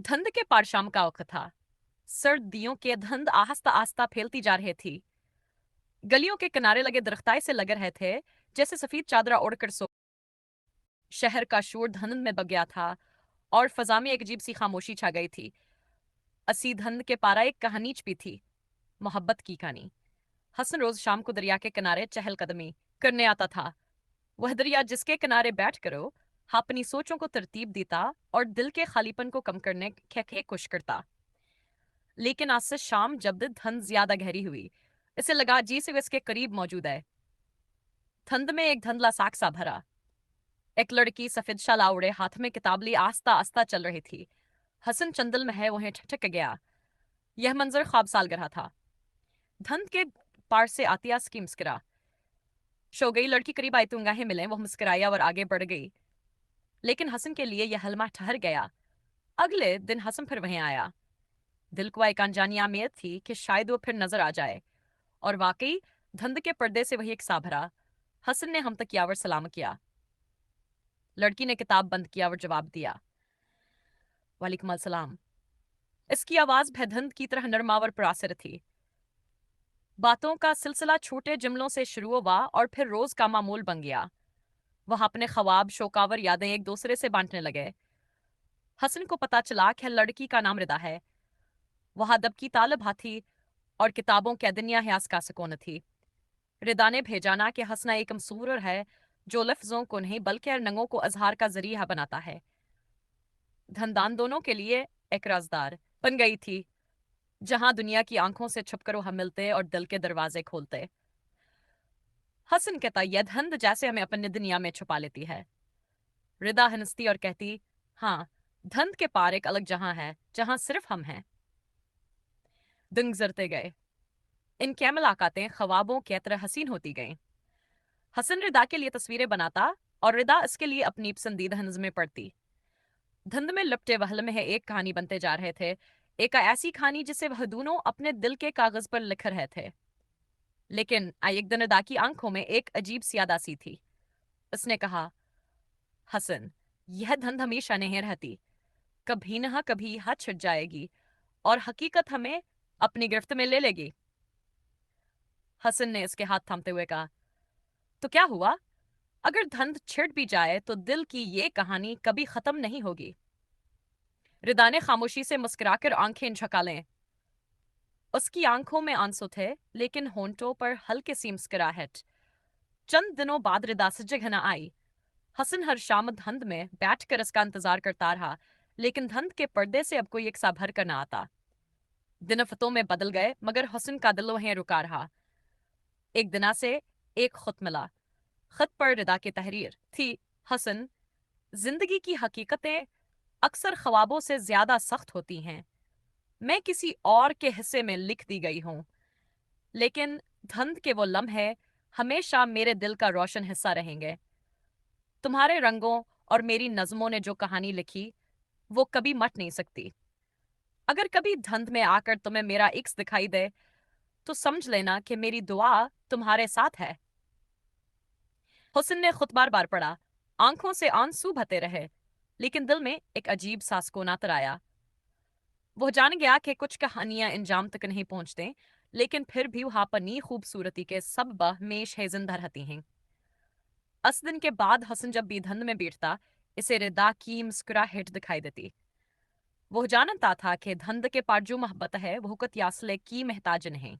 धुंध के पार शाम का वक्त था। सर्दियों के धुंध आहिस्ता आहिस्ता फैलती जा रही थी। गलियों के किनारे लगे दरख्ताए से लग रहे थे जैसे सफेद चादरा ओढ़कर सो। शहर का शोर धुंध में बग गया था और फजा में एक अजीब सी खामोशी छा गई थी। असी धुंध के पारा एक कहानी छपी थी, मोहब्बत की कहानी। हसन रोज शाम को दरिया के किनारे चहलकदमी करने आता था। वह दरिया जिसके किनारे बैठ करो अपनी सोचों को तरतीब देता और दिल के खालीपन को कम करने के कोशिश करता। लेकिन आज से शाम जब धुंध ज्यादा गहरी हुई, इसे लगा जी से इसके करीब मौजूद है। धुंध में एक धुंधला साक सा भरा। एक लड़की सफेद शाल ओढ़े हाथ में किताब ली आस्ता आस्ता चल रही थी। हसन चंदल में है वहीं ठटक गया। यह मंजर ख्वाब साल रहा था। धुंध के पार से आती आसकी मुस्कुरा। शो गई लड़की करीब आई तो गाहें मिले, वह मुस्कुराया और आगे बढ़ गई। लेकिन हसन के लिए यह हलमा ठहर गया। अगले दिन हसन फिर वहीं आया। दिल को एक अनजानी उम्मीद थी कि शायद वो फिर नजर आ जाए। और वाकई धुंध के पर्दे से वही एक साभरा। हसन ने हम तक यावर सलाम किया। लड़की ने किताब बंद किया और जवाब दिया, वालेकुम अस्सलाम। इसकी आवाज भयधुंध की तरह नरमावर प्रासर थी। बातों का सिलसिला छोटे जुमलों से शुरू हुआ और फिर रोज का मामूल बन गया। वह अपने ख्वाब शोकावर यादें एक दूसरे से बांटने लगे। हसन को पता चला कि लड़की का नाम रिदा है। वह अदब की तालब थी और किताबों के दुनिया हयास का सुकून थी। रिदा ने भेजाना कि हंसना एक मसूर है जो लफ्जों को नहीं बल्कि रंगों को अजहार का जरिया बनाता है। धनदान दोनों के लिए एक राजदार बन गई थी, जहां दुनिया की आंखों से छुपकर वह मिलते और दिल के दरवाजे खोलते। हसन कहता यह धंध जैसे हमें अपनी दुनिया में छुपा लेती है। रिदा हंसती और कहती, हाँ, धंध के पार एक अलग जहां है जहां सिर्फ हम हैं। दिन गुजरते गए। इनकी मुलाकातें ख्वाबों की तरह हसीन होती गईं। हसन रिदा के लिए तस्वीरें बनाता और रिदा इसके लिए अपनी पसंदीदा नज़्में पढ़ती। धुंध में लिपटे वहल में एक कहानी बनते जा रहे थे। एक ऐसी कहानी जिसे वह दोनों अपने दिल के कागज पर लिख रहे थे। लेकिन एक दिन रिदा की आंखों में एक अजीब सी अदासी थी। उसने कहा, हसन, यह धुंध हमेशा नहीं रहती। कभी न कभी हाथ छिड़ जाएगी और हकीकत हमें अपनी गिरफ्त में ले लेगी। हसन ने इसके हाथ थामते हुए कहा, तो क्या हुआ? अगर धुंध छिड़ भी जाए तो दिल की ये कहानी कभी खत्म नहीं होगी। रिदा ने खामोशी से मुस्कुराकर आंखें झकालें। उसकी आंखों में आंसू थे, लेकिन होंठों पर हल्के सी मुस्कुराहट। चंद दिनों बाद रिदा से जगह आई। हसन हर शाम धुंध में बैठकर इसका इंतजार करता रहा, लेकिन धुंध के पर्दे से अब कोई एक सा भर कर न आता। दिन फतों में बदल गए, मगर हसन का दिल वहीं रुका रहा। एक दिना से एक खत मिला। खत पर रिदा की तहरीर थी, हसन, जिंदगी की हकीकतें अक्सर ख्वाबों से ज्यादा सख्त होती हैं। मैं किसी और के हिस्से में लिख दी गई हूं, लेकिन धुंध के वो लम्हे हमेशा मेरे दिल का रोशन हिस्सा रहेंगे। तुम्हारे रंगों और मेरी नज़मों ने जो कहानी लिखी, वो कभी मट नहीं सकती। अगर कभी धुंध में आकर तुम्हें मेरा इक्स दिखाई दे, तो समझ लेना कि मेरी दुआ तुम्हारे साथ है। हुस्न ने खुद बार बार पढ़ा। आंखों से आंसू बहते रहे, लेकिन दिल में एक अजीब सा सुकून आतर आया। वो जान गया कि कुछ कहानियां इंजाम तक नहीं पहुंचते, लेकिन फिर भी वहां पर नी खूबसूरती के सब हमेश है जिंदा रहती हैं। 10 दिन के बाद हसन जब भी धुंध में बैठता, इसे रिदा की मुस्कुराहट दिखाई देती। वो जानता था कि धुंध के पार जो मोहब्बत है वो हुकत यासले की महताज नहीं।